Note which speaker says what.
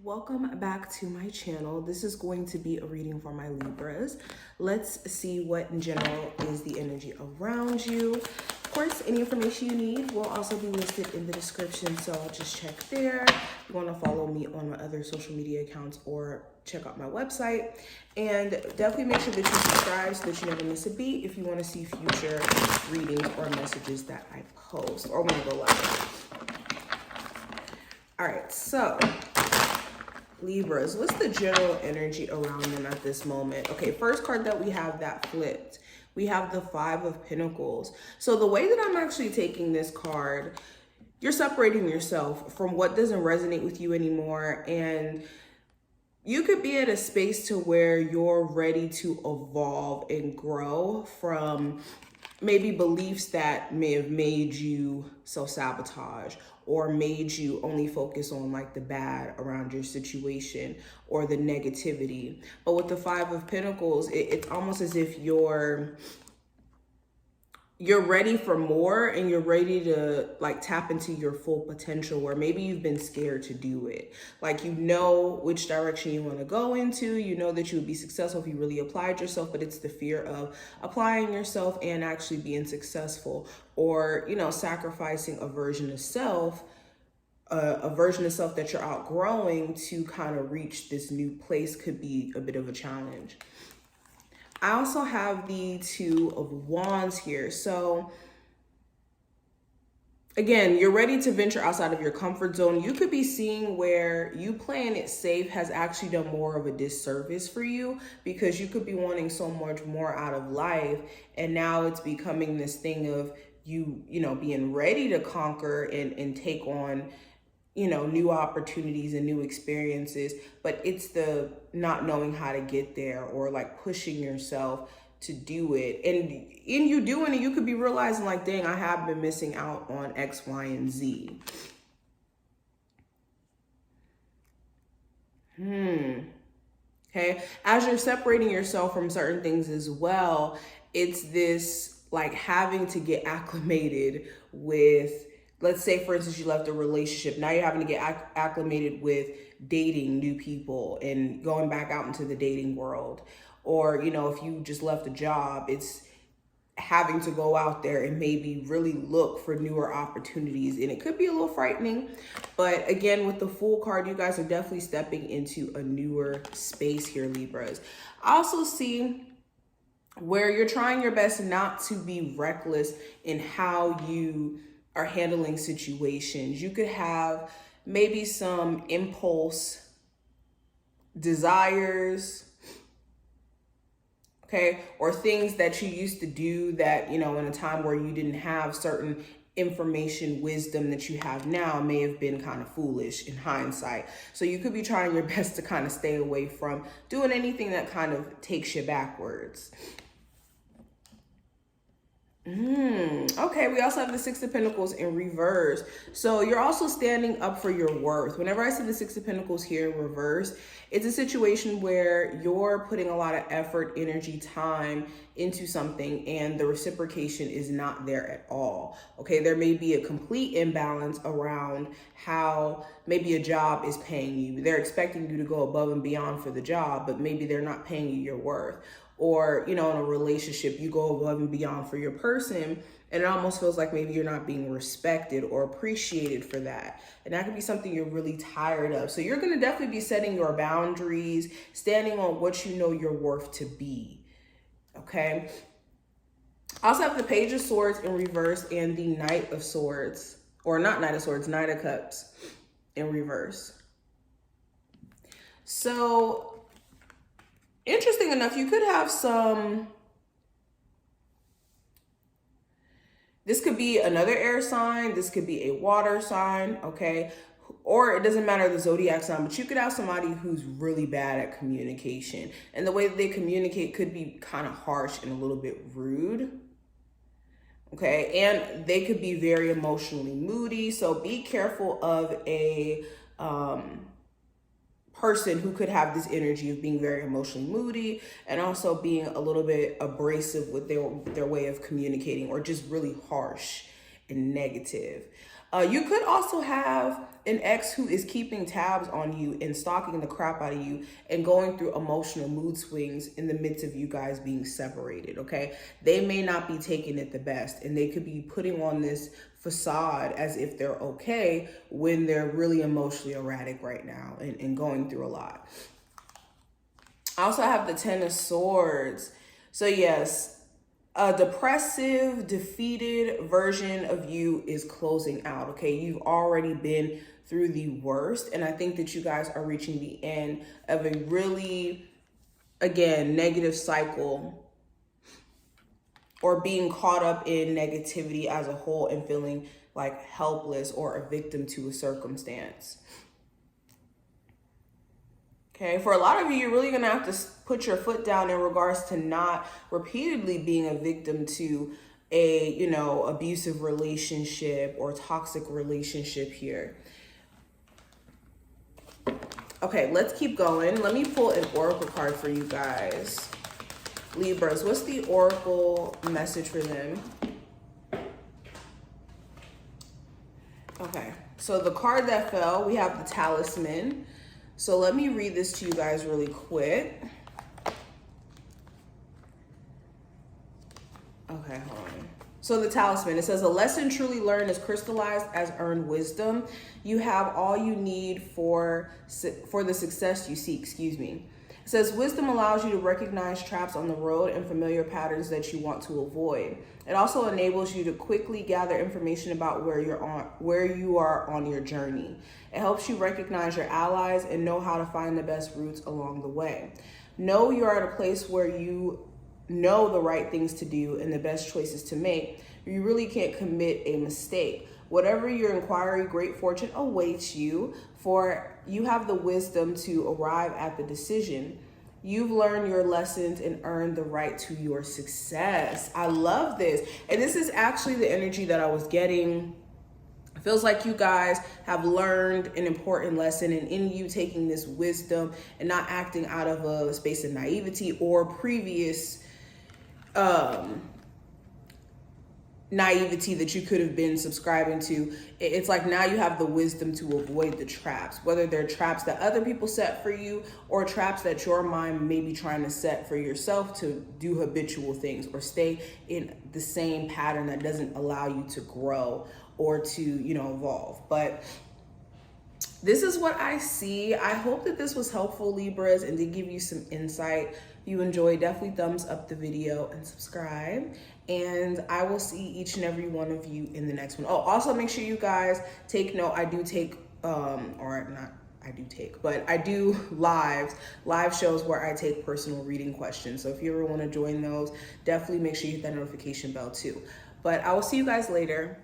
Speaker 1: Welcome back to my channel. This is going to be a reading for my Libras. Let's see what in general is the energy around you. Of course, any information you need will also be listed in the description, so I'll just check there. If you want to follow me on my other social media accounts or check out my website. And definitely make sure that you subscribe so that you never miss a beat if you want to see future readings or messages that I post or when I go live. All right, so Libras, what's the general energy around them at this moment? Okay, first card that we have that flipped, we have the Five of Pentacles. So the way that I'm actually taking this card, you're separating yourself from what doesn't resonate with you anymore, and you could be at a space to where you're ready to evolve and grow from maybe beliefs that may have made you self-sabotage or made you only focus on like the bad around your situation or the negativity. But with the Five of Pentacles, it's almost as if you're ready for more and you're ready to like tap into your full potential, where maybe you've been scared to do it. Like, you know which direction you want to go into, you know that you would be successful if you really applied yourself, but it's the fear of applying yourself and actually being successful, or, you know, sacrificing a version of self that you're outgrowing to kind of reach this new place could be a bit of a challenge. I also have the Two of Wands here. So again, you're ready to venture outside of your comfort zone. You could be seeing where you playing it safe has actually done more of a disservice for you, because you could be wanting so much more out of life, and now it's becoming this thing of you know, being ready to conquer and take on, you know, new opportunities and new experiences, but it's the not knowing how to get there or like pushing yourself to do it. And in you doing it, you could be realizing like, dang, I have been missing out on X, Y, and Z. Okay. As you're separating yourself from certain things as well, it's this like having to get acclimated with, let's say, for instance, you left a relationship. Now you're having to get acclimated with dating new people and going back out into the dating world. Or, you know, if you just left a job, it's having to go out there and maybe really look for newer opportunities. And it could be a little frightening. But again, with the Fool card, you guys are definitely stepping into a newer space here, Libras. I also see where you're trying your best not to be reckless in how you are handling situations. You could have maybe some impulse desires, okay, or things that you used to do that, you know, in a time where you didn't have certain information, wisdom that you have now may have been kind of foolish in hindsight. So you could be trying your best to kind of stay away from doing anything that kind of takes you backwards. Okay, we also have the Six of Pentacles in reverse. So you're also standing up for your worth. Whenever I see the Six of Pentacles here in reverse, it's a situation where you're putting a lot of effort, energy, time into something, and the reciprocation is not there at all. Okay, there may be a complete imbalance around how maybe a job is paying you. They're expecting you to go above and beyond for the job, but maybe they're not paying you your worth. Or, you know, in a relationship, you go above and beyond for your person, and it almost feels like maybe you're not being respected or appreciated for that. And that could be something you're really tired of. So you're going to definitely be setting your boundaries, standing on what you know you're worth to be. Okay. I also have the Page of Swords in reverse and the Knight of Swords, or not Knight of Swords, Knight of Cups in reverse. So interesting enough, you could have some, this could be another air sign, this could be a water sign, okay? Or it doesn't matter the zodiac sign, but you could have somebody who's really bad at communication. And the way that they communicate could be kind of harsh and a little bit rude. Okay, and they could be very emotionally moody. So be careful of a person who could have this energy of being very emotionally moody and also being a little bit abrasive with their way of communicating, or just really harsh and negative. You could also have an ex who is keeping tabs on you and stalking the crap out of you and going through emotional mood swings in the midst of you guys being separated, okay? They may not be taking it the best, and they could be putting on this facade as if they're okay when they're really emotionally erratic right now and going through a lot. I also have the Ten of Swords. So yes, a depressive, defeated version of you is closing out, okay? You've already been through the worst, and I think that you guys are reaching the end of a really, again, negative cycle, or being caught up in negativity as a whole and feeling like helpless or a victim to a circumstance. Okay, for a lot of you, you're really gonna have to put your foot down in regards to not repeatedly being a victim to a, you know, abusive relationship or toxic relationship here. Okay, let's keep going. Let me pull an oracle card for you guys. Libras, what's the oracle message for them? Okay, so the card that fell, we have the Talisman. So let me read this to you guys really quick. Okay, hold on. So the Talisman, it says, a lesson truly learned is crystallized as earned wisdom. You have all you need for the success you seek, It says, wisdom allows you to recognize traps on the road and familiar patterns that you want to avoid. It also enables you to quickly gather information about where you are on your journey. It helps you recognize your allies and know how to find the best routes along the way. Know you're at a place where you know the right things to do and the best choices to make. You really can't commit a mistake. Whatever your inquiry, great fortune awaits you, for you have the wisdom to arrive at the decision. You've learned your lessons and earned the right to your success. I love this. And this is actually the energy that I was getting. It feels like you guys have learned an important lesson, and in you taking this wisdom and not acting out of a space of naivety or previous naivety that you could have been subscribing to. It's like now you have the wisdom to avoid the traps, whether they're traps that other people set for you or traps that your mind may be trying to set for yourself to do habitual things or stay in the same pattern that doesn't allow you to grow or to, you know, evolve. But this is what I see. I hope that this was helpful, Libras, and did give you some insight. If you enjoyed, definitely thumbs up the video and subscribe. And I will see each and every one of you in the next one. Oh, also make sure you guys take note. I do take, I do live shows where I take personal reading questions. So if you ever want to join those, definitely make sure you hit that notification bell too. But I will see you guys later.